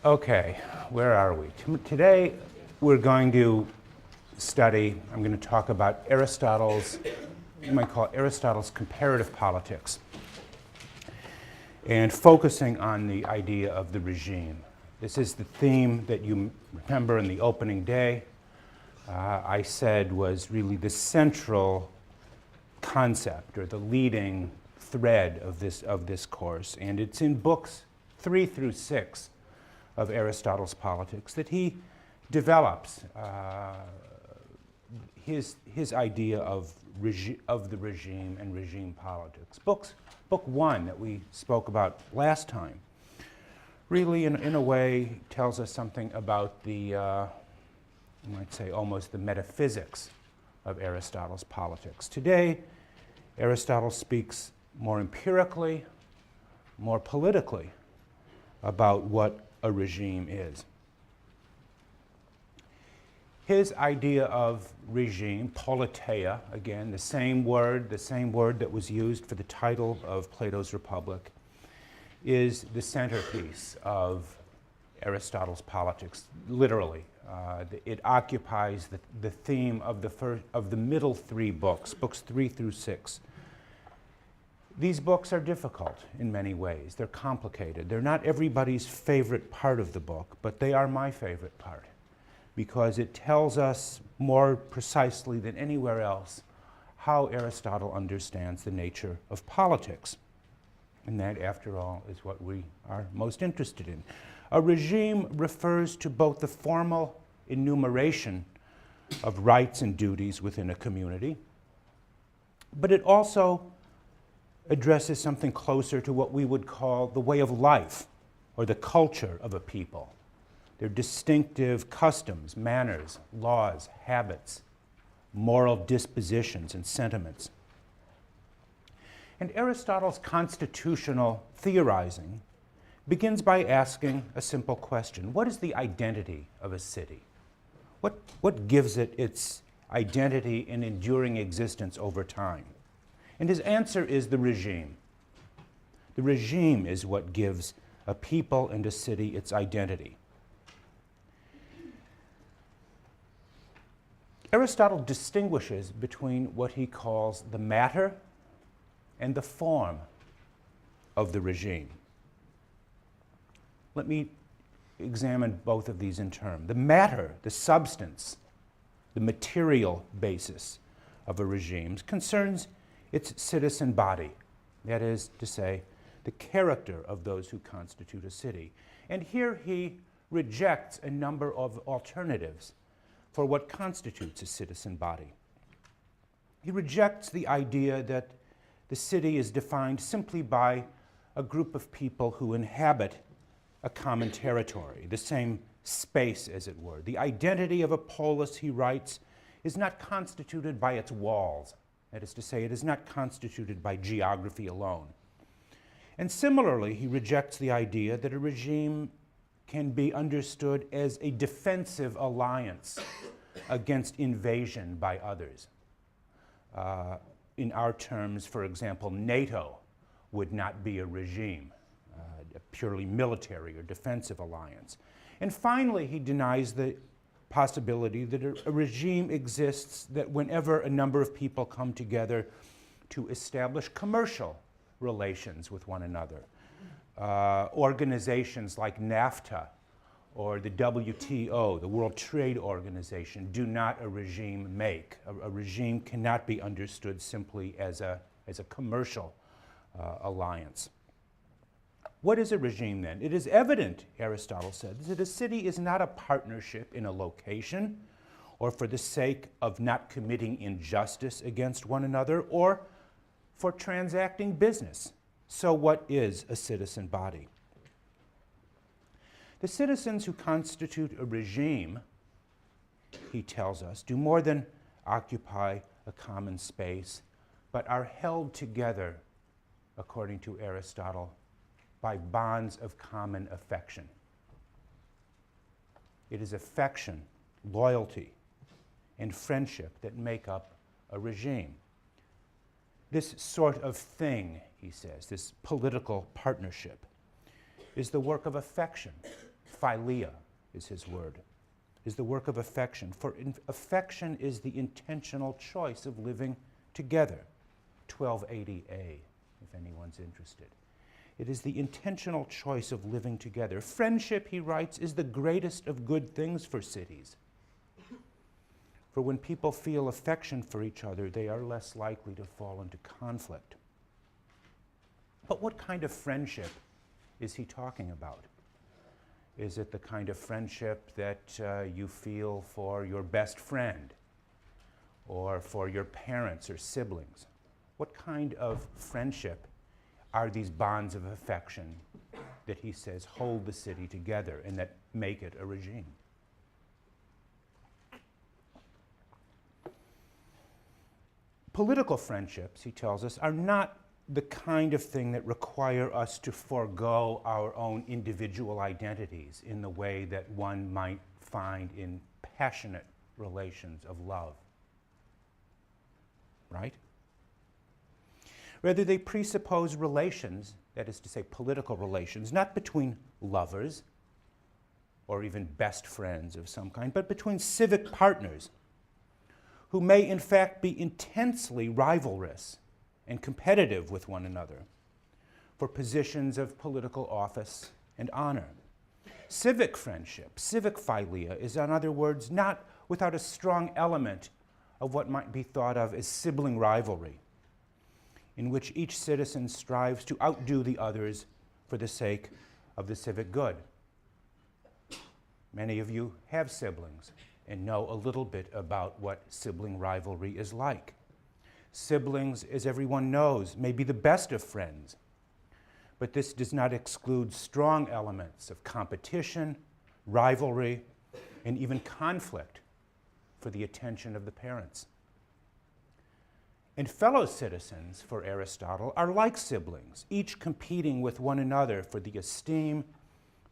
Okay, where are we? Today we're going to study, I'm going to talk about Aristotle's, you might call it Aristotle's comparative politics, and focusing on the idea of the regime. This is the theme that you remember in the opening day. I said was really the central concept or the leading thread of this course, and it's in books 3 through 6 of Aristotle's Politics that he develops his idea of the regime and regime politics. Book 1 that we spoke about last time really in a way tells us something about the, you might say almost the metaphysics of Aristotle's Politics. Today, Aristotle speaks more empirically, more politically about what a regime is. His idea of regime, politeia, again, the same word that was used for the title of Plato's Republic, is the centerpiece of Aristotle's Politics, literally. It occupies the theme of the middle 3 books, books 3 through 6. These books are difficult in many ways. They're complicated. They're not everybody's favorite part of the book, but they are my favorite part because it tells us more precisely than anywhere else how Aristotle understands the nature of politics. And that, after all, is what we are most interested in. A regime refers to both the formal enumeration of rights and duties within a community, but it also addresses something closer to what we would call the way of life or the culture of a people. Their distinctive customs, manners, laws, habits, moral dispositions, and sentiments. And Aristotle's constitutional theorizing begins by asking a simple question. What is the identity of a city? What gives it its identity and enduring existence over time? And his answer is the regime. The regime is what gives a people and a city its identity. Aristotle distinguishes between what he calls the matter and the form of the regime. Let me examine both of these in turn. The matter, the substance, the material basis of a regime concerns its citizen body, that is to say, the character of those who constitute a city. And here he rejects a number of alternatives for what constitutes a citizen body. He rejects the idea that the city is defined simply by a group of people who inhabit a common territory, the same space, as it were. The identity of a polis, he writes, is not constituted by its walls. That is to say, it is not constituted by geography alone. And similarly, he rejects the idea that a regime can be understood as a defensive alliance against invasion by others. In our terms, for example, NATO would not be a regime, a purely military or defensive alliance. And finally, he denies the possibility that a regime exists that whenever a number of people come together to establish commercial relations with one another. Organizations like NAFTA or the WTO, the World Trade Organization, do not a regime make. A regime cannot be understood simply as a commercial alliance. What is a regime then? It is evident, Aristotle said, that a city is not a partnership in a location or for the sake of not committing injustice against one another or for transacting business. So what is a citizen body? The citizens who constitute a regime, he tells us, do more than occupy a common space, but are held together, according to Aristotle, by bonds of common affection. It is affection, loyalty, and friendship that make up a regime. This sort of thing, he says, this political partnership, is the work of affection, Philia is his word, is the work of affection. For affection is the intentional choice of living together. 1280a, if anyone's interested. It is the intentional choice of living together. Friendship, he writes, is the greatest of good things for cities. For when people feel affection for each other, they are less likely to fall into conflict. But what kind of friendship is he talking about? Is it the kind of friendship that you feel for your best friend or for your parents or siblings? What kind of friendship are these bonds of affection that he says hold the city together and that make it a regime? Political friendships, he tells us, are not the kind of thing that require us to forego our own individual identities in the way that one might find in passionate relations of love. Right? Rather, they presuppose relations, that is to say, political relations, not between lovers or even best friends of some kind, but between civic partners who may in fact be intensely rivalrous and competitive with one another for positions of political office and honor. Civic friendship, civic philia, is, in other words, not without a strong element of what might be thought of as sibling rivalry, in which each citizen strives to outdo the others for the sake of the civic good. Many of you have siblings and know a little bit about what sibling rivalry is like. Siblings, as everyone knows, may be the best of friends, but this does not exclude strong elements of competition, rivalry, and even conflict for the attention of the parents. And fellow citizens, for Aristotle, are like siblings, each competing with one another for the esteem,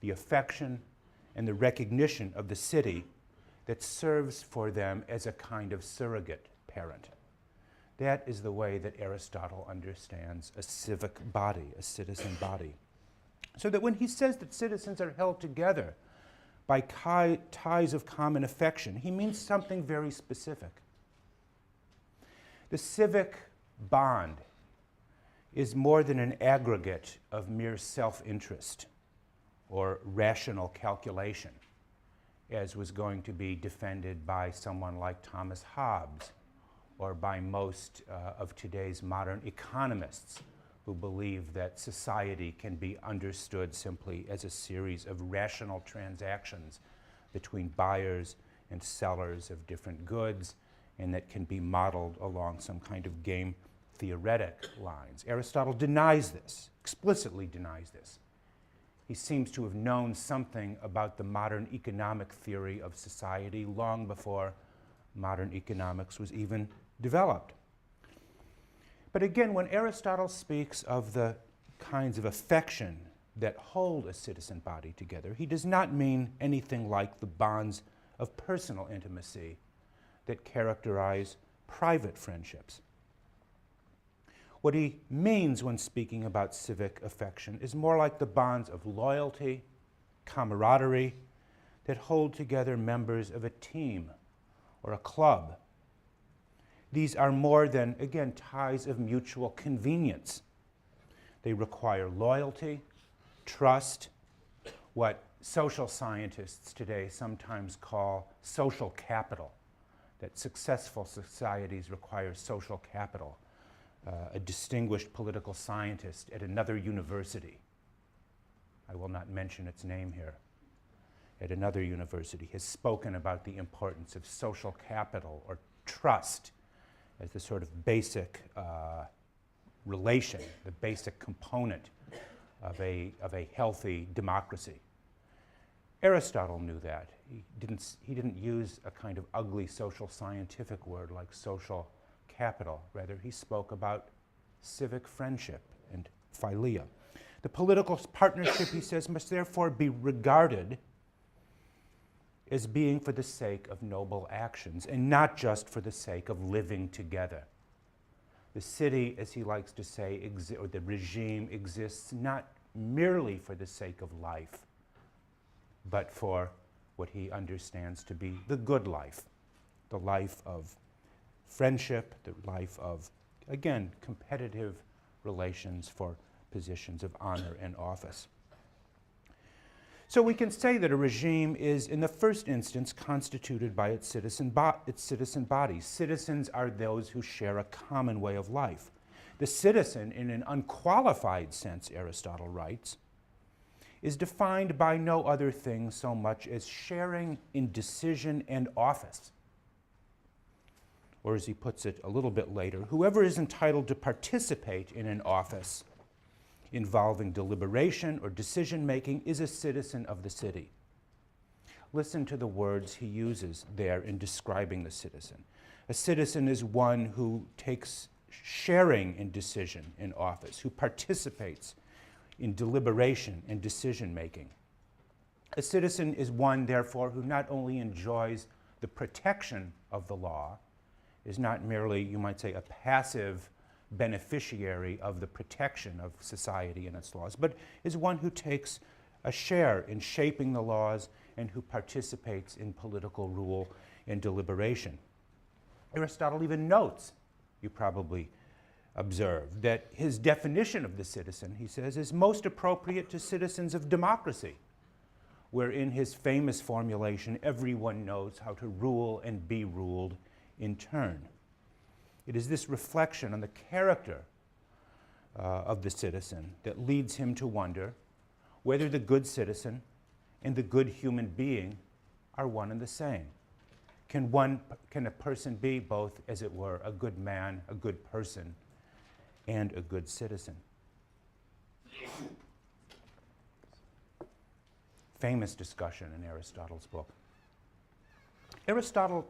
the affection, and the recognition of the city that serves for them as a kind of surrogate parent. That is the way that Aristotle understands a civic body, a citizen body. So that when he says that citizens are held together by ties of common affection, he means something very specific. The civic bond is more than an aggregate of mere self-interest or rational calculation, as was going to be defended by someone like Thomas Hobbes or by most of today's modern economists who believe that society can be understood simply as a series of rational transactions between buyers and sellers of different goods, and that can be modeled along some kind of game theoretic lines. Aristotle denies this, explicitly denies this. He seems to have known something about the modern economic theory of society long before modern economics was even developed. But again, when Aristotle speaks of the kinds of affection that hold a citizen body together, he does not mean anything like the bonds of personal intimacy that characterize private friendships. What he means when speaking about civic affection is more like the bonds of loyalty, camaraderie, that hold together members of a team or a club. These are more than, again, ties of mutual convenience. They require loyalty, trust, what social scientists today sometimes call social capital, that successful societies require social capital. A distinguished political scientist at another university, I will not mention its name here, at another university has spoken about the importance of social capital or trust as the sort of basic relation, the basic component of a healthy democracy. Aristotle knew that. He didn't use a kind of ugly social scientific word like social capital. Rather, he spoke about civic friendship and philia. The political partnership, he says, must therefore be regarded as being for the sake of noble actions and not just for the sake of living together. The city, as he likes to say, or the regime exists not merely for the sake of life, but for what he understands to be the good life, the life of friendship, the life of, again, competitive relations for positions of honor and office. So we can say that a regime is, in the first instance, constituted by its citizen body. Citizens are those who share a common way of life. The citizen, in an unqualified sense, Aristotle writes, is defined by no other thing so much as sharing in decision and office. Or as he puts it a little bit later, whoever is entitled to participate in an office involving deliberation or decision-making is a citizen of the city. Listen to the words he uses there in describing the citizen. A citizen is one who takes sharing in decision in office, who participates in deliberation and decision-making. A citizen is one, therefore, who not only enjoys the protection of the law, is not merely, you might say, a passive beneficiary of the protection of society and its laws, but is one who takes a share in shaping the laws and who participates in political rule and deliberation. Aristotle even notes, you probably observed, that his definition of the citizen, he says, is most appropriate to citizens of democracy, where in his famous formulation, everyone knows how to rule and be ruled in turn. It is this reflection on the character of the citizen that leads him to wonder whether the good citizen and the good human being are one and the same. Can a person be both, as it were, a good man, a good person, and a good citizen? Famous discussion in Aristotle's book. Aristotle's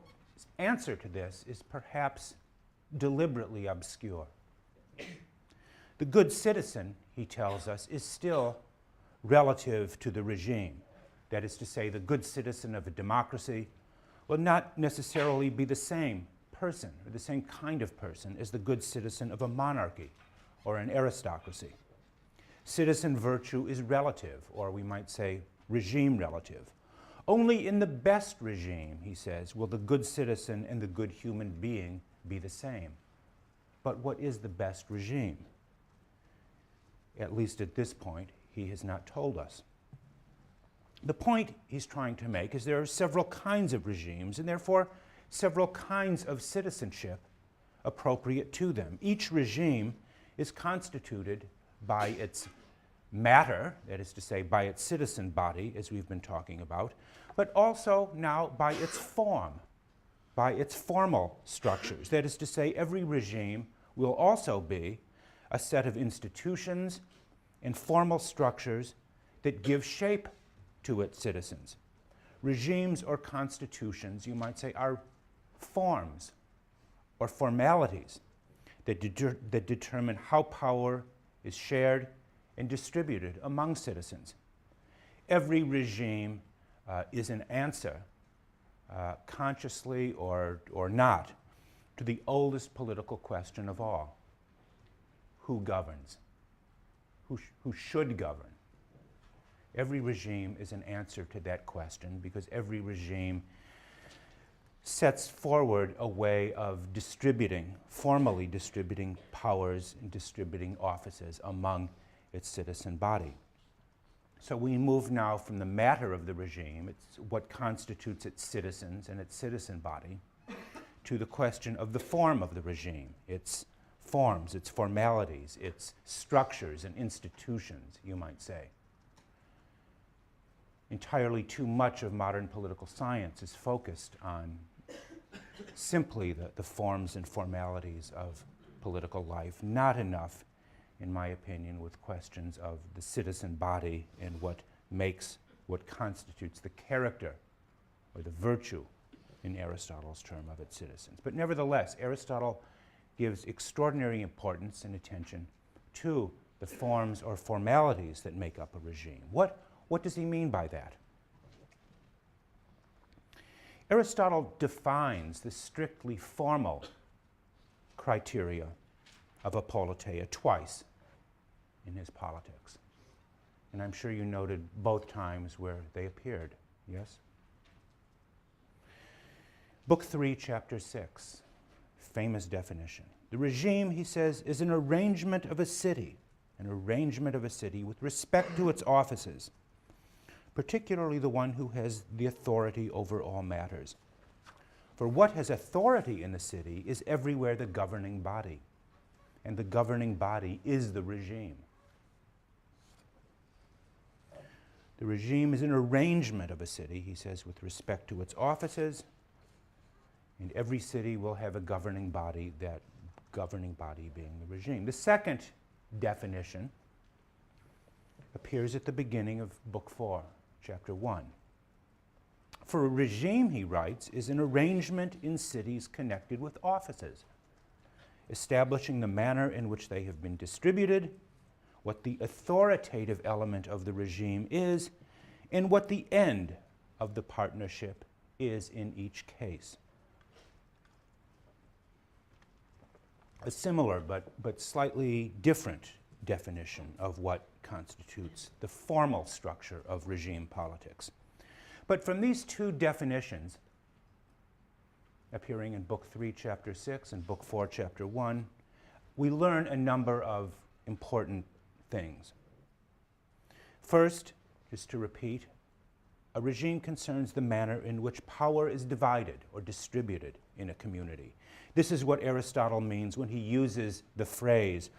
answer to this is perhaps deliberately obscure. The good citizen, he tells us, is still relative to the regime. That is to say, the good citizen of a democracy will not necessarily be the same person or the same kind of person as the good citizen of a monarchy or an aristocracy. Citizen virtue is relative, or we might say regime relative. Only in the best regime, he says, will the good citizen and the good human being be the same. But what is the best regime? At least at this point, he has not told us. The point he's trying to make is there are several kinds of regimes and therefore several kinds of citizenship appropriate to them. Each regime is constituted by its matter, that is to say, by its citizen body, as we've been talking about, but also now by its form, by its formal structures. That is to say, every regime will also be a set of institutions and formal structures that give shape to its citizens. Regimes or constitutions, you might say, are forms or formalities that determine how power is shared and distributed among citizens. Every regime is an answer, consciously or not, to the oldest political question of all: who governs? Who should govern? Every regime is an answer to that question because every regime sets forward a way of distributing, formally distributing powers and distributing offices among its citizen body. So we move now from the matter of the regime, it's what constitutes its citizens and its citizen body, to the question of the form of the regime, its forms, its formalities, its structures and institutions, you might say. Entirely too much of modern political science is focused on simply the forms and formalities of political life, not enough, in my opinion, with questions of the citizen body and what constitutes the character or the virtue, in Aristotle's term, of its citizens. But nevertheless, Aristotle gives extraordinary importance and attention to the forms or formalities that make up a regime. What does he mean by that? Aristotle defines the strictly formal criteria of a politeia twice in his Politics. And I'm sure you noted both times where they appeared, yes? Book 3, Chapter 6, famous definition. The regime, he says, is an arrangement of a city with respect to its offices, particularly the one who has the authority over all matters. For what has authority in the city is everywhere the governing body, and the governing body is the regime. The regime is an arrangement of a city, he says, with respect to its offices, and every city will have a governing body, that governing body being the regime. The second definition appears at the beginning of Book 4, Chapter 1. For a regime, he writes, is an arrangement in cities connected with offices, establishing the manner in which they have been distributed, what the authoritative element of the regime is, and what the end of the partnership is in each case. A similar but slightly different definition of what constitutes the formal structure of regime politics. But from these two definitions, appearing in Book 3, Chapter 6 and Book 4, Chapter 1, we learn a number of important things. First, just to repeat, a regime concerns the manner in which power is divided or distributed in a community. This is what Aristotle means when he uses the phrase,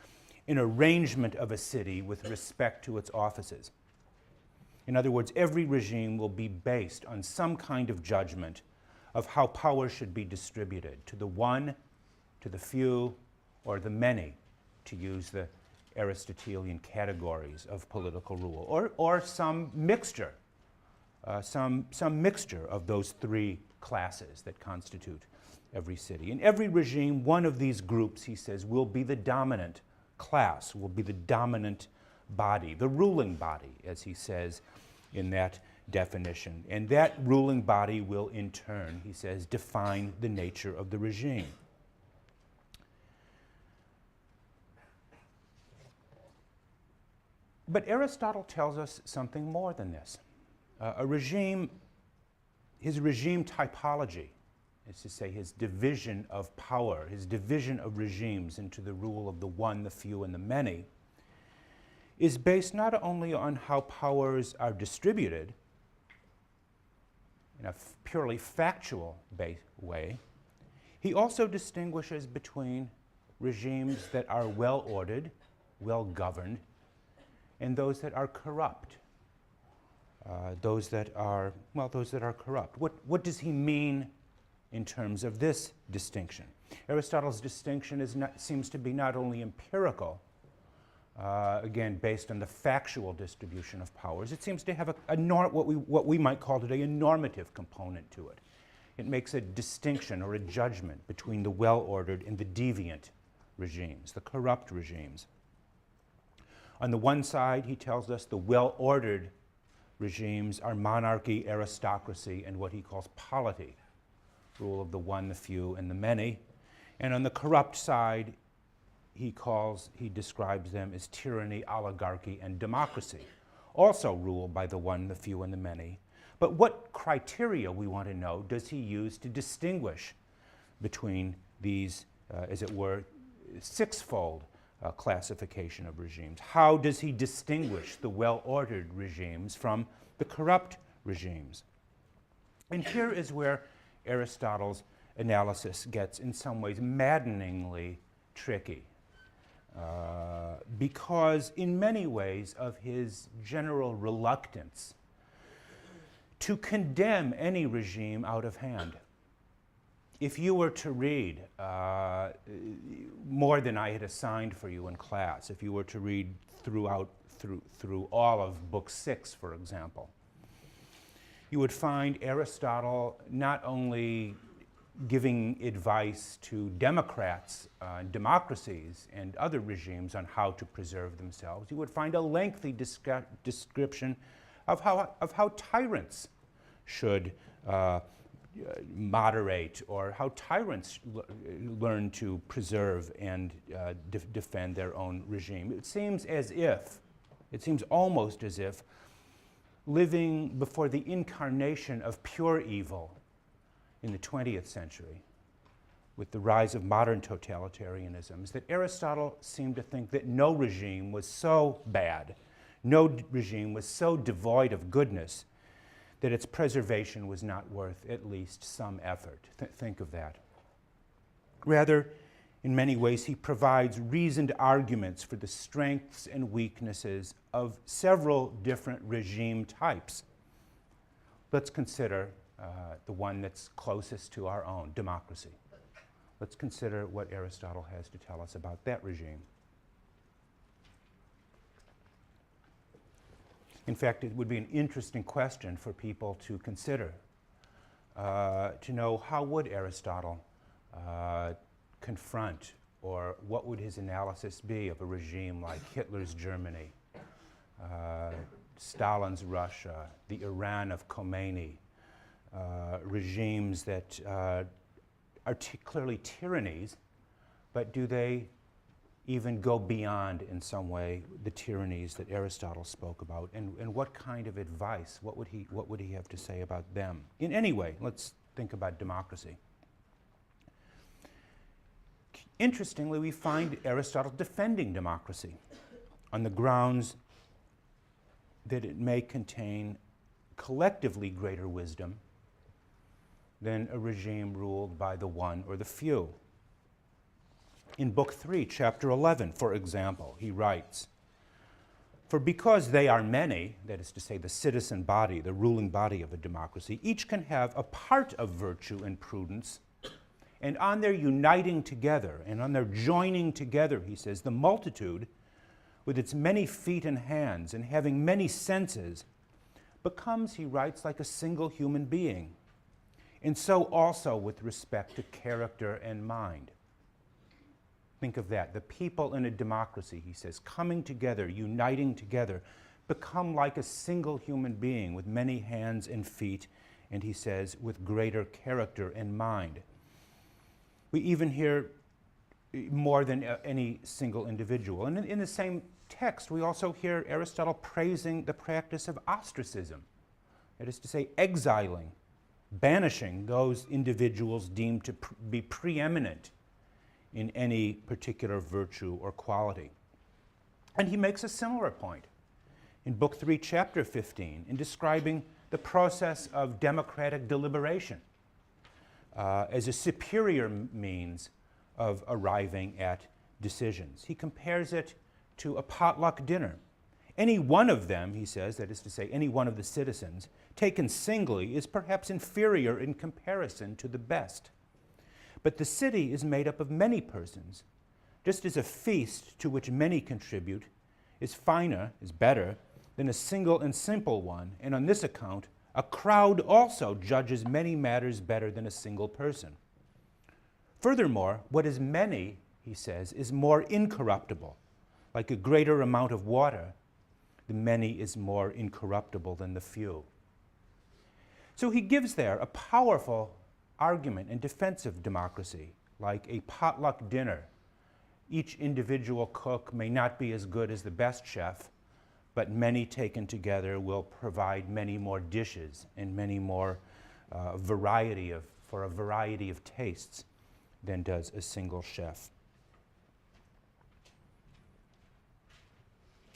an arrangement of a city with respect to its offices. In other words, every regime will be based on some kind of judgment of how power should be distributed, to the one, to the few, or the many, to use the Aristotelian categories of political rule, or some mixture, some mixture of those three classes that constitute every city. In every regime, one of these groups, he says, will be the dominant class, will be the dominant body, the ruling body, as he says in that definition. And that ruling body will, in turn, he says, define the nature of the regime. But Aristotle tells us something more than this. His regime typology, is to say his division of power, his division of regimes into the rule of the one, the few, and the many, is based not only on how powers are distributed in a purely factual way, he also distinguishes between regimes that are well-ordered, well-governed, and those that are corrupt. Those that are corrupt. What does he mean in terms of this distinction? Aristotle's distinction seems to be not only empirical, again, based on the factual distribution of powers. It seems to have what we might call today a normative component to it. It makes a distinction or a judgment between the well-ordered and the deviant regimes, the corrupt regimes. On the one side, he tells us the well-ordered regimes are monarchy, aristocracy, and what he calls polity, rule of the one, the few, and the many. And on the corrupt side, he describes them as tyranny, oligarchy, and democracy, also ruled by the one, the few, and the many. But what criteria, we want to know, does he use to distinguish between these, as it were, sixfold classification of regimes? How does he distinguish the well-ordered regimes from the corrupt regimes? And here is where Aristotle's analysis gets, in some ways, maddeningly tricky. Because in many ways of his general reluctance to condemn any regime out of hand. If you were to read more than I had assigned for you in class, if you were to read through all of Book 6, for example, you would find Aristotle not only giving advice to democrats, democracies, and other regimes on how to preserve themselves. You would find a lengthy description of how tyrants should moderate, or how tyrants learn to preserve and defend their own regime. It seems as if It seems almost as if living before the incarnation of pure evil in the 20th century, with the rise of modern totalitarianisms, that Aristotle seemed to think that no regime was so bad, no regime was so devoid of goodness, that its preservation was not worth at least some effort. Think of that. Rather, in many ways, he provides reasoned arguments for the strengths and weaknesses of several different regime types. Let's consider the one that's closest to our own, democracy. Let's consider what Aristotle has to tell us about that regime. In fact, it would be an interesting question for people to consider, to know how would Aristotle confront, or what would his analysis be of a regime like Hitler's Germany, Stalin's Russia, the Iran of Khomeini, regimes that are clearly tyrannies, but do they even go beyond, in some way, the tyrannies that Aristotle spoke about? And what kind of advice, what would he have to say about them? In any way, let's think about democracy. Interestingly, we find Aristotle defending democracy on the grounds that it may contain collectively greater wisdom than a regime ruled by the one or the few. In Book 3, Chapter 11, for example, he writes, "For because they are many," that is to say the citizen body, the ruling body of a democracy, "each can have a part of virtue and prudence, and on their uniting together, and on their joining together," he says, "the multitude, with its many feet and hands, and having many senses, becomes," he writes, "like a single human being, and so also with respect to character and mind." Think of that. The people in a democracy, he says, coming together, uniting together, become like a single human being with many hands and feet, and he says, with greater character and mind. We even hear more than any single individual. And in the same text, we also hear Aristotle praising the practice of ostracism. That is to say, exiling, banishing those individuals deemed to be preeminent in any particular virtue or quality. And he makes a similar point in Book 3, Chapter 15, in describing the process of democratic deliberation as a superior means of arriving at decisions. He compares it to a potluck dinner. Any one of them, he says, that is to say, any one of the citizens, taken singly, is perhaps inferior in comparison to the best. But the city is made up of many persons, just as a feast to which many contribute is finer, is better, than a single and simple one, and on this account, a crowd also judges many matters better than a single person. Furthermore, what is many, he says, is more incorruptible. Like a greater amount of water, the many is more incorruptible than the few. So he gives there a powerful argument in defense of democracy, like a potluck dinner. Each individual cook may not be as good as the best chef, but many taken together will provide many more dishes and many more for a variety of tastes than does a single chef.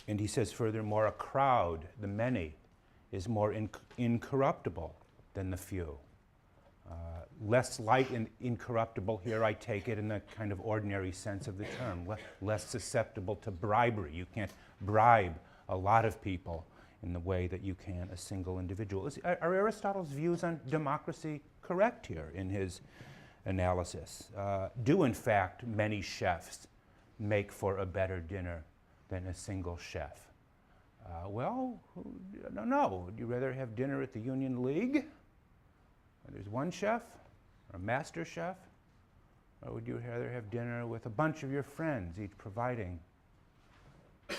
And he says, furthermore, a crowd, the many, is more incorruptible than the few. Less light and incorruptible here, I take it in the kind of ordinary sense of the term, less susceptible to bribery. You can't bribe a lot of people in the way that you can a single individual. Are Aristotle's views on democracy correct here in his analysis? Do, in fact, many chefs make for a better dinner than a single chef? Well, I don't know. Would you rather have dinner at the Union League, where there's one chef, or a master chef? Or would you rather have dinner with a bunch of your friends, each providing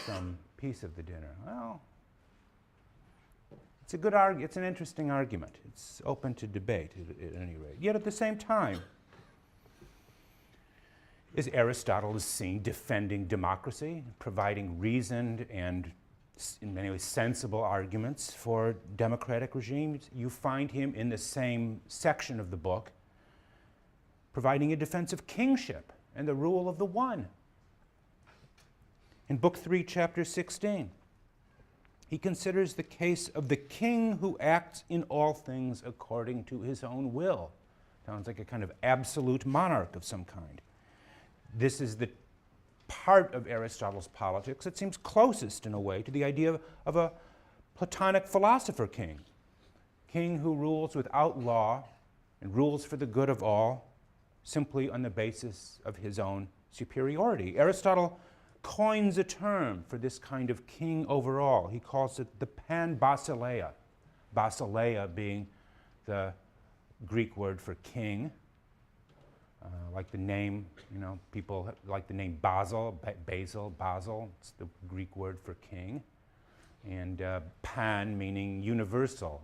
some piece of the dinner? Well, it's a good argument. It's an interesting argument. It's open to debate at any rate. Yet at the same time, as Aristotle is seen defending democracy, providing reasoned and in many ways sensible arguments for democratic regimes. You find him in the same section of the book providing a defense of kingship and the rule of the one. In Book 3, Chapter 16, he considers the case of the king who acts in all things according to his own will. Sounds like a kind of absolute monarch of some kind. This is the part of Aristotle's politics that seems closest, in a way, to the idea of a Platonic philosopher king who rules without law and rules for the good of all, simply on the basis of his own superiority. Aristotle coins a term for this kind of king over all. He calls it the pan-basileia, basileia being the Greek word for king. Like the name, people like the name Basil, Basil, it's the Greek word for king. And pan meaning universal,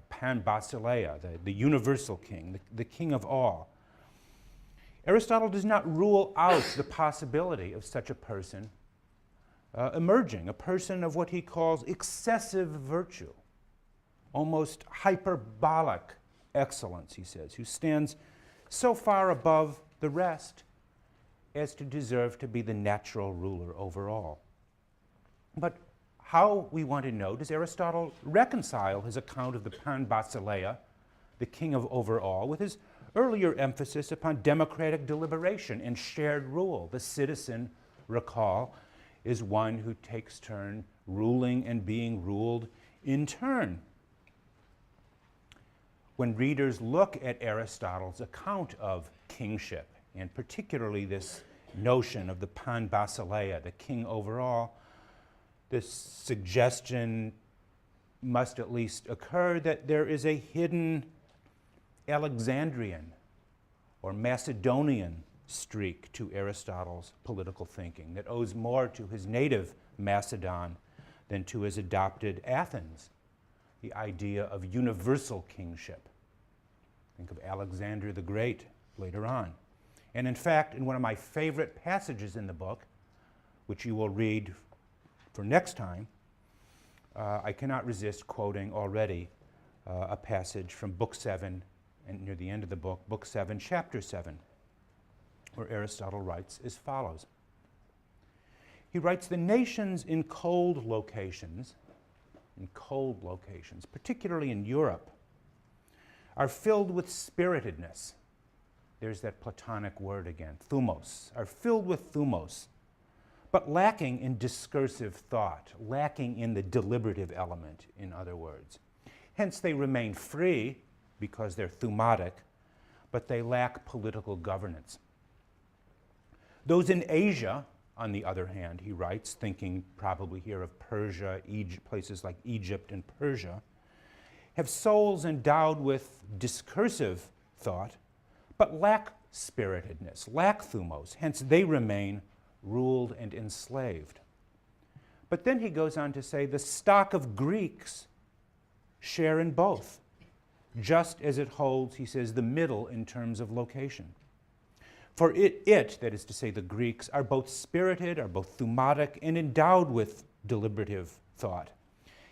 pan-basileia, the universal king, the king of all. Aristotle does not rule out the possibility of such a person emerging, a person of what he calls excessive virtue, almost hyperbolic excellence, he says, who stands so far above the rest as to deserve to be the natural ruler over all. But how, we want to know, does Aristotle reconcile his account of the pan-basileia, the king of over all, with his earlier emphasis upon democratic deliberation and shared rule? The citizen, recall, is one who takes turn ruling and being ruled in turn. When readers look at Aristotle's account of kingship, and particularly this notion of the pan-basileia, the king over all, this suggestion must at least occur that there is a hidden Alexandrian or Macedonian streak to Aristotle's political thinking that owes more to his native Macedon than to his adopted Athens, the idea of universal kingship. Think of Alexander the Great later on. And in fact, in one of my favorite passages in the book, which you will read for next time, I cannot resist quoting already a passage from Book 7, and near the end of the book, Book 7, Chapter 7, where Aristotle writes as follows. He writes, "The nations in cold locations, particularly in Europe, are filled with spiritedness." There's that Platonic word again, thumos, are filled with thumos, but lacking in discursive thought, lacking in the deliberative element, in other words. Hence they remain free because they're thumatic, but they lack political governance. Those in Asia, on the other hand, he writes, thinking probably here of Persia, places like Egypt and Persia, have souls endowed with discursive thought, but lack spiritedness, lack thumos. Hence they remain ruled and enslaved. But then he goes on to say the stock of Greeks share in both, just as it holds, he says, the middle in terms of location. For it, that is to say the Greeks, are both spirited, are both thumatic, and endowed with deliberative thought,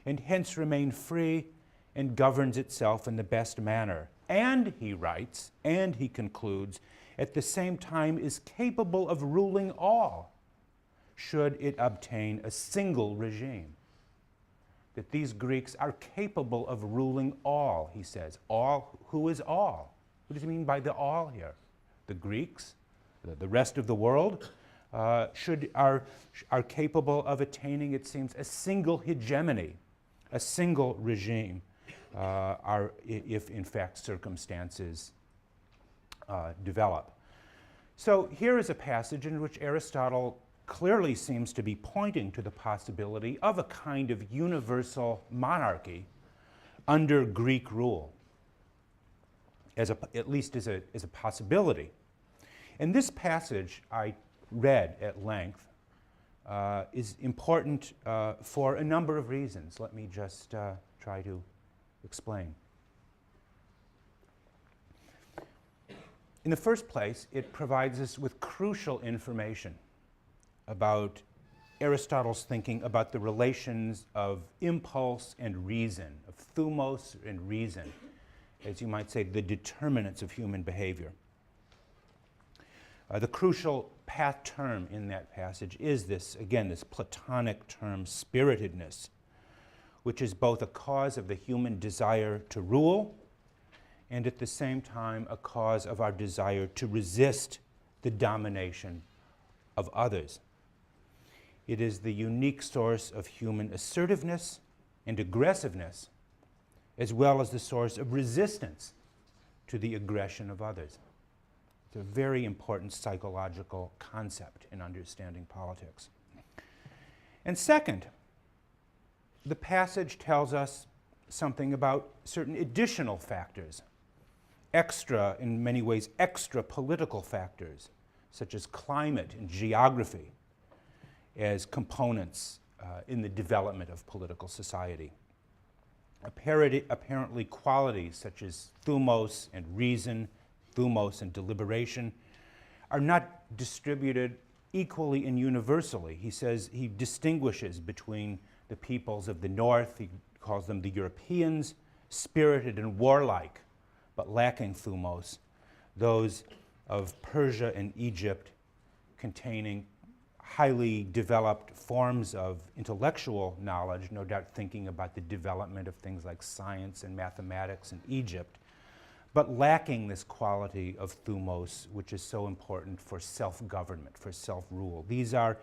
and hence remain free and governs itself in the best manner. And, he writes, and he concludes, at the same time is capable of ruling all, should it obtain a single regime. That these Greeks are capable of ruling all, he says. All, who is all? What does he mean by the all here? The Greeks, the rest of the world, are capable of attaining, it seems, a single hegemony, a single regime, if in fact circumstances develop. So here is a passage in which Aristotle clearly seems to be pointing to the possibility of a kind of universal monarchy under Greek rule, at least as a possibility. And this passage I read at length is important for a number of reasons. Let me just try to explain. In the first place, it provides us with crucial information about Aristotle's thinking about the relations of impulse and reason, of thumos and reason, as you might say, the determinants of human behavior. The crucial path term in that passage is this, again, this Platonic term, spiritedness, which is both a cause of the human desire to rule and at the same time a cause of our desire to resist the domination of others. It is the unique source of human assertiveness and aggressiveness, as well as the source of resistance to the aggression of others. It's a very important psychological concept in understanding politics. And second, the passage tells us something about certain additional factors, extra, in many ways, extra political factors, such as climate and geography, as components in the development of political society. Apparently qualities such as thumos and reason, thumos and deliberation, are not distributed equally and universally. He says he distinguishes between the peoples of the north, he calls them the Europeans, spirited and warlike, but lacking thumos, those of Persia and Egypt containing highly developed forms of intellectual knowledge, no doubt thinking about the development of things like science and mathematics in Egypt, but lacking this quality of thumos, which is so important for self-government, for self-rule. These are,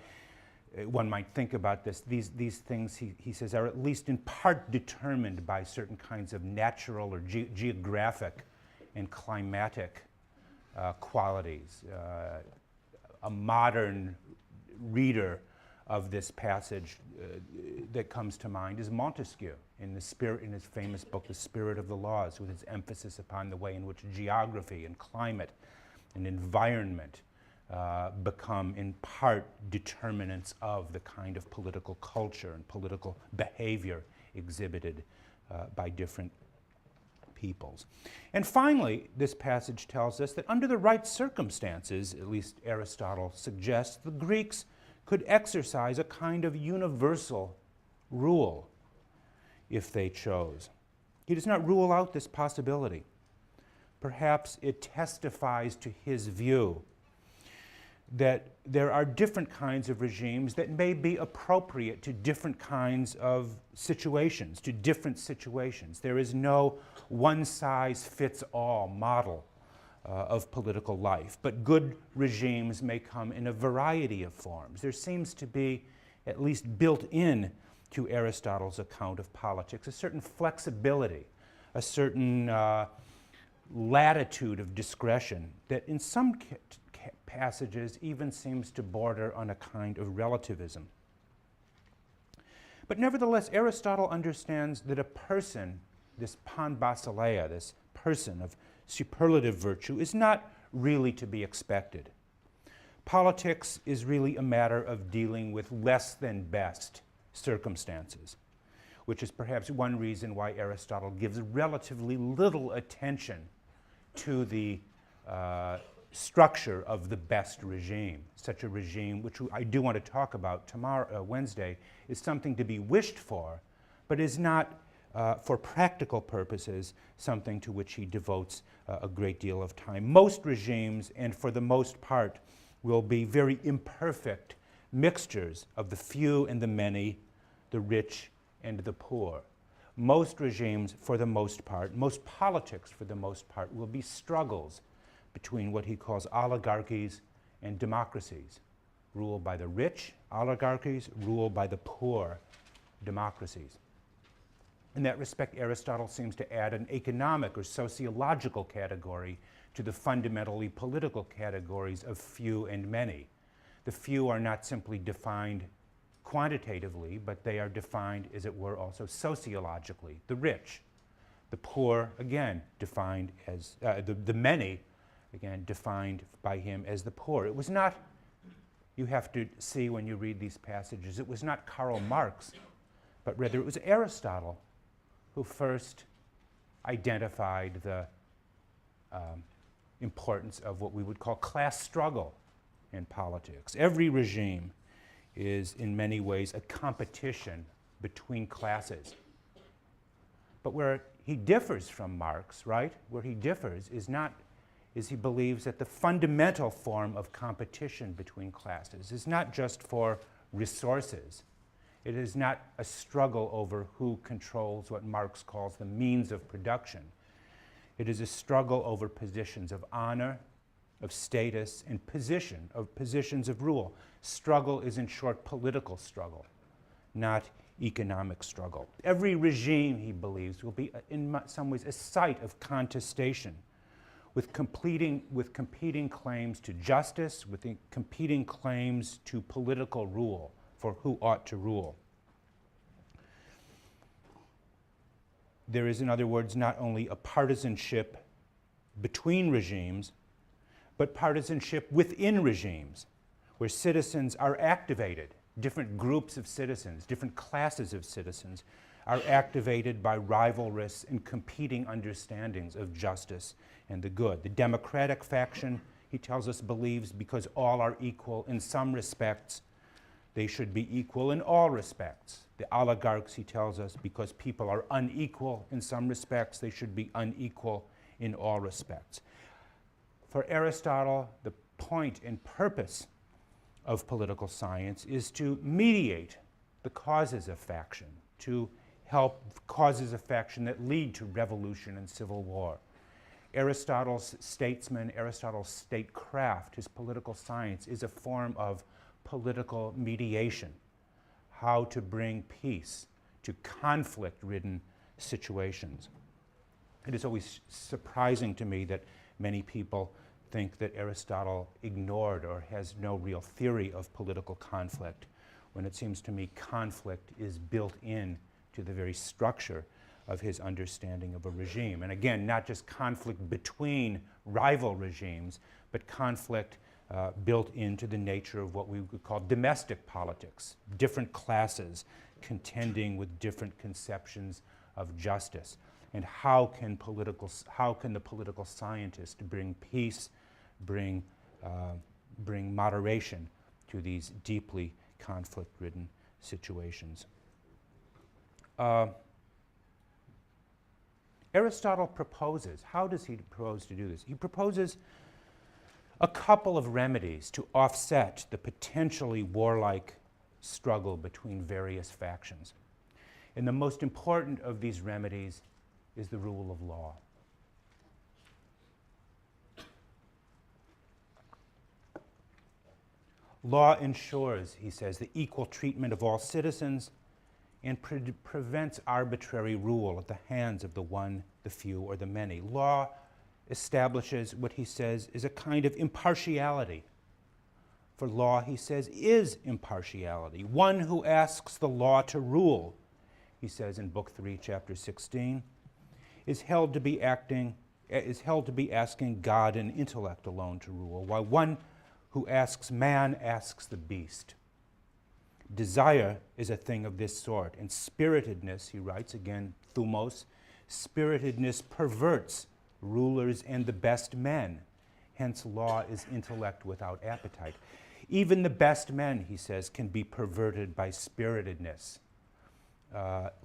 one might think about this, these things, he says, are at least in part determined by certain kinds of natural or geographic and climatic qualities. A modern reader of this passage that comes to mind is Montesquieu in his famous book, The Spirit of the Laws, with its emphasis upon the way in which geography and climate and environment become in part determinants of the kind of political culture and political behavior exhibited by different peoples. And finally, this passage tells us that under the right circumstances, at least Aristotle suggests, the Greeks could exercise a kind of universal rule if they chose. He does not rule out this possibility. Perhaps it testifies to his view that there are different kinds of regimes that may be appropriate to different kinds of situations, to different situations. There is no one-size-fits-all model of political life, but good regimes may come in a variety of forms. There seems to be, at least built in to Aristotle's account of politics, a certain flexibility, a certain latitude of discretion that in some passages even seems to border on a kind of relativism. But nevertheless, Aristotle understands that a person, this pan basileia, this person of superlative virtue, is not really to be expected. Politics is really a matter of dealing with less than best circumstances, which is perhaps one reason why Aristotle gives relatively little attention to the structure of the best regime. Such a regime, which I do want to talk about tomorrow, Wednesday, is something to be wished for, but is not, for practical purposes, something to which he devotes a great deal of time. Most regimes, and for the most part, will be very imperfect mixtures of the few and the many, the rich and the poor. Most regimes, for the most part, most politics, for the most part, will be struggles between what he calls oligarchies and democracies, ruled by the rich oligarchies, ruled by the poor democracies. In that respect, Aristotle seems to add an economic or sociological category to the fundamentally political categories of few and many. The few are not simply defined quantitatively, but they are defined, as it were, also sociologically. The rich, the poor, again, defined as, the many, again, defined by him as the poor. It was not, you have to see when you read these passages, it was not Karl Marx, but rather it was Aristotle who first identified the importance of what we would call class struggle in politics. Every regime is in many ways a competition between classes. But where he differs from Marx, right? Where he differs is he believes that the fundamental form of competition between classes is not just for resources. It is not a struggle over who controls what Marx calls the means of production. It is a struggle over positions of honor, of status, and positions of rule. Struggle is, in short, political struggle, not economic struggle. Every regime, he believes, will be in some ways a site of contestation with competing claims to justice, with competing claims to political rule, for who ought to rule. There is, in other words, not only a partisanship between regimes, but partisanship within regimes, where citizens are activated. Different groups of citizens, different classes of citizens are activated by rivalrous and competing understandings of justice and the good. The democratic faction, he tells us, believes because all are equal in some respects, they should be equal in all respects. The oligarchs, he tells us, because people are unequal in some respects, they should be unequal in all respects. For Aristotle, the point and purpose of political science is to mediate the causes of faction, to help causes of faction that lead to revolution and civil war. Aristotle's statesman, Aristotle's statecraft, his political science, is a form of political mediation, how to bring peace to conflict-ridden situations. It is always surprising to me that many people think that Aristotle ignored or has no real theory of political conflict, when it seems to me conflict is built in to the very structure of his understanding of a regime. And again, not just conflict between rival regimes, but conflict built into the nature of what we would call domestic politics, different classes contending with different conceptions of justice. And how can the political scientist bring peace, bring moderation to these deeply conflict-ridden situations? Aristotle proposes, how does he propose to do this? He proposes a couple of remedies to offset the potentially warlike struggle between various factions. And the most important of these remedies is the rule of law. Law ensures, he says, the equal treatment of all citizens and prevents arbitrary rule at the hands of the one, the few, or the many. Law establishes what he says is a kind of impartiality. For law, he says, is impartiality. One who asks the law to rule, he says in Book 3, Chapter 16, is held to be asking God and intellect alone to rule, while one who asks man asks the beast. Desire is a thing of this sort, and spiritedness, he writes, again, thumos, spiritedness perverts rulers and the best men. Hence, law is intellect without appetite. Even the best men, he says, can be perverted by spiritedness.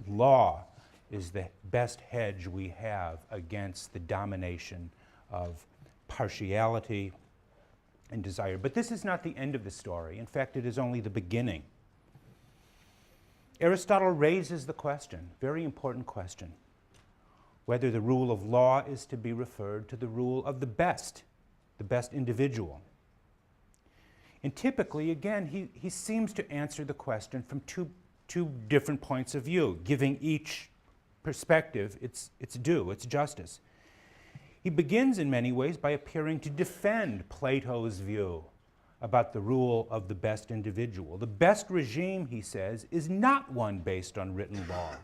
Law is the best hedge we have against the domination of partiality and desire. But this is not the end of the story. In fact, it is only the beginning. Aristotle raises the question, very important question, whether the rule of law is to be referred to the rule of the best individual. And typically, again, he seems to answer the question from two different points of view, giving each perspective its due, its justice. He begins in many ways by appearing to defend Plato's view about the rule of the best individual. The best regime, he says, is not one based on written law.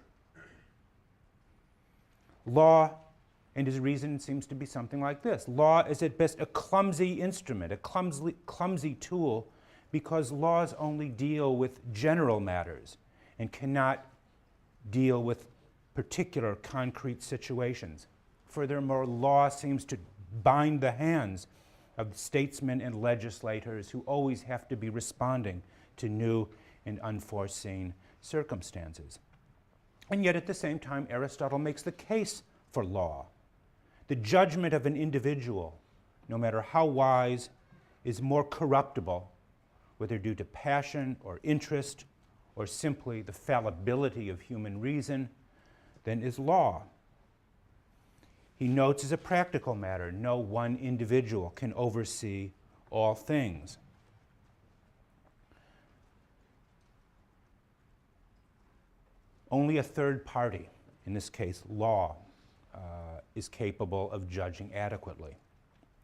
Law, and his reason seems to be something like this. Law is at best a clumsy instrument, a clumsy tool, because laws only deal with general matters and cannot deal with particular concrete situations. Furthermore, law seems to bind the hands of statesmen and legislators who always have to be responding to new and unforeseen circumstances. And yet at the same time, Aristotle makes the case for law. The judgment of an individual, no matter how wise, is more corruptible, whether due to passion or interest or simply the fallibility of human reason, than is law. He notes as a practical matter, no one individual can oversee all things. Only a third party, in this case law, is capable of judging adequately.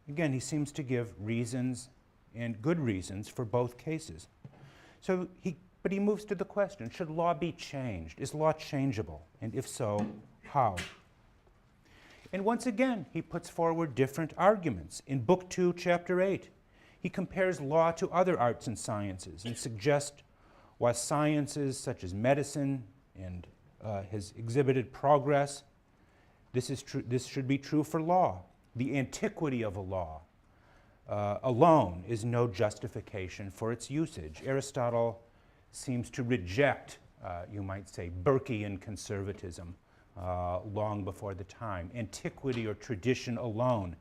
Again, he seems to give reasons and good reasons for both cases. But he moves to the question, should law be changed? Is law changeable? And if so, how? And once again, he puts forward different arguments. In Book 2, Chapter 8, he compares law to other arts and sciences and suggests why sciences such as medicine and has exhibited progress, this should be true for law. The antiquity of a law alone is no justification for its usage. Aristotle seems to reject, you might say, Burkean conservatism long before the time. Antiquity or tradition alone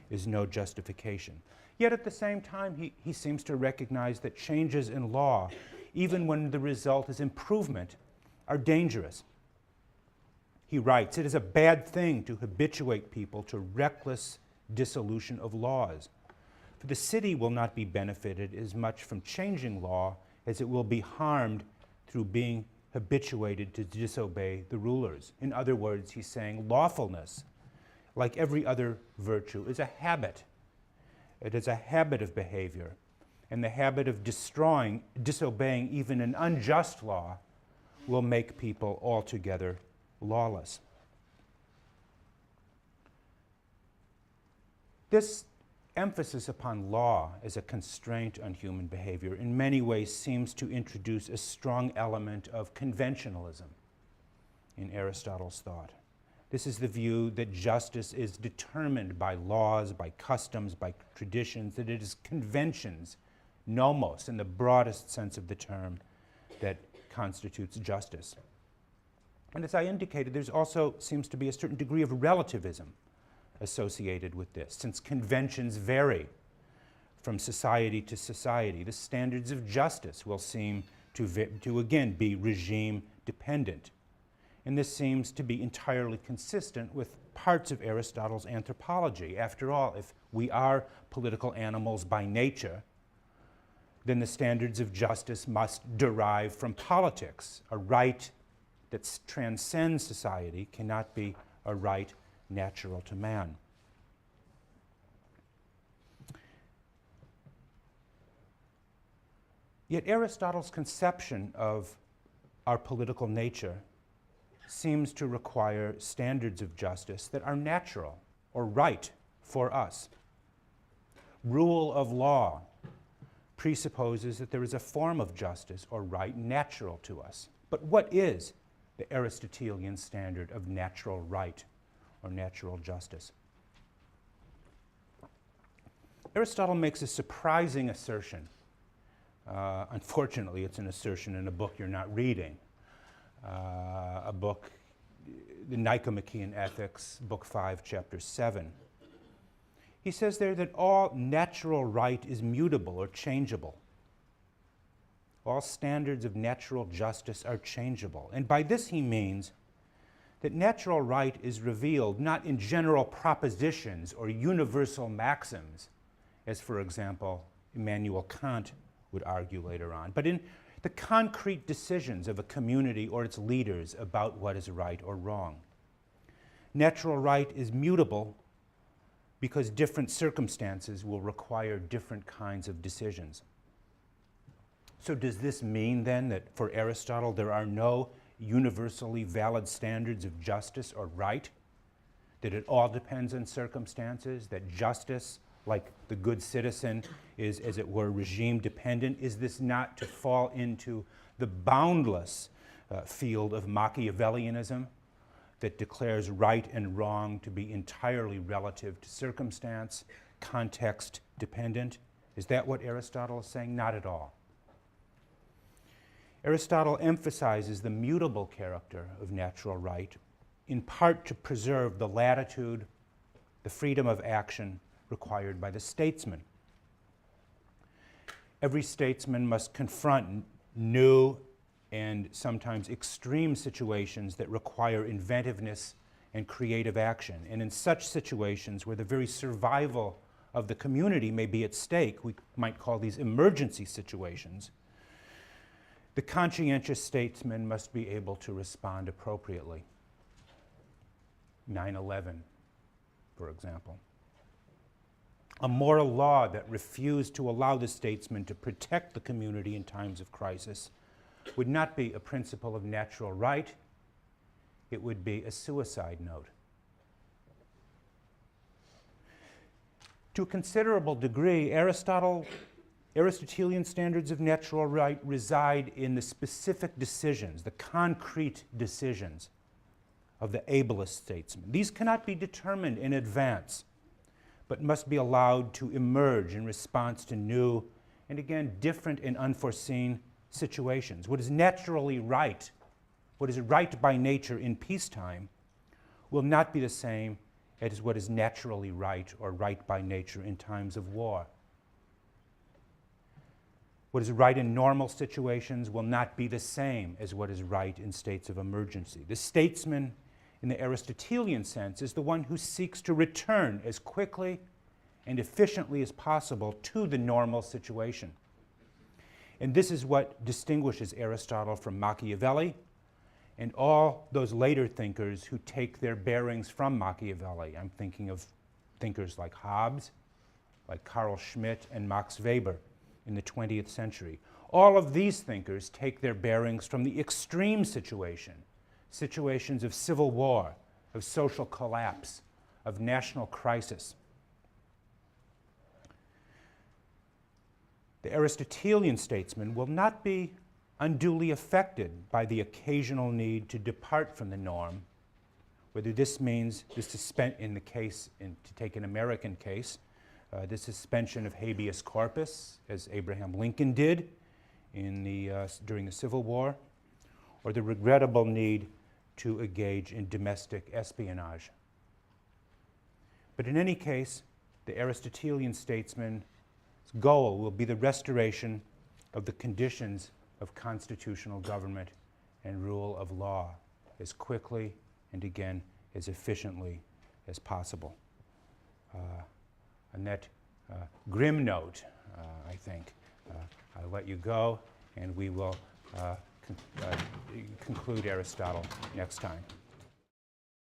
is no justification. Yet at the same time, he seems to recognize that changes in law, even when the result is improvement, are dangerous. He writes, "It is a bad thing to habituate people to reckless dissolution of laws. For the city will not be benefited as much from changing law as it will be harmed through being habituated to disobey the rulers." In other words, he's saying lawfulness, like every other virtue, is a habit. It is a habit of behavior. And the habit of disobeying even an unjust law will make people altogether lawless. This emphasis upon law as a constraint on human behavior in many ways seems to introduce a strong element of conventionalism in Aristotle's thought. This is the view that justice is determined by laws, by customs, by traditions, that it is conventions, nomos, in the broadest sense of the term, that constitutes justice. And as I indicated, there's also seems to be a certain degree of relativism associated with this. Since conventions vary from society to society, the standards of justice will seem to again be regime dependent. And this seems to be entirely consistent with parts of Aristotle's anthropology. After all, if we are political animals by nature, then the standards of justice must derive from politics. A right that transcends society cannot be a right natural to man. Yet Aristotle's conception of our political nature seems to require standards of justice that are natural or right for us. Rule of law presupposes that there is a form of justice or right natural to us. But what is the Aristotelian standard of natural right or natural justice? Aristotle makes a surprising assertion. Unfortunately, it's an assertion in a book you're not reading. A book, the Nicomachean Ethics, Book 5, Chapter 7. He says there that all natural right is mutable or changeable. All standards of natural justice are changeable. And by this he means that natural right is revealed not in general propositions or universal maxims, as, for example, Immanuel Kant would argue later on, but in the concrete decisions of a community or its leaders about what is right or wrong. Natural right is mutable because different circumstances will require different kinds of decisions. So does this mean then that for Aristotle there are no universally valid standards of justice or right? That it all depends on circumstances? That justice, like the good citizen, is, as it were, regime dependent? Is this not to fall into the boundless field of Machiavellianism that declares right and wrong to be entirely relative to circumstance, context dependent? Is that what Aristotle is saying? Not at all. Aristotle emphasizes the mutable character of natural right, in part to preserve the latitude, the freedom of action required by the statesman. Every statesman must confront new and sometimes extreme situations that require inventiveness and creative action. And in such situations where the very survival of the community may be at stake, we might call these emergency situations, the conscientious statesman must be able to respond appropriately. 9/11, for example. A moral law that refused to allow the statesman to protect the community in times of crisis would not be a principle of natural right, it would be a suicide note. To a considerable degree, Aristotelian standards of natural right reside in the specific decisions, the concrete decisions of the ablest statesman. These cannot be determined in advance, but must be allowed to emerge in response to new and, again, different and unforeseen situations. What is naturally right, what is right by nature in peacetime, will not be the same as what is naturally right or right by nature in times of war. What is right in normal situations will not be the same as what is right in states of emergency. The statesman, in the Aristotelian sense, is the one who seeks to return as quickly and efficiently as possible to the normal situation. And this is what distinguishes Aristotle from Machiavelli and all those later thinkers who take their bearings from Machiavelli. I'm thinking of thinkers like Hobbes, like Carl Schmitt, and Max Weber in the 20th century. All of these thinkers take their bearings from the extreme situation, situations of civil war, of social collapse, of national crisis. The Aristotelian statesman will not be unduly affected by the occasional need to depart from the norm, whether this means the to take an American case, the suspension of habeas corpus, as Abraham Lincoln did during the Civil War, or the regrettable need to engage in domestic espionage. But in any case, the Aristotelian statesman's goal will be the restoration of the conditions of constitutional government and rule of law as quickly and, again, as efficiently as possible. On that grim note, I think, I'll let you go, and we will conclude Aristotle next time.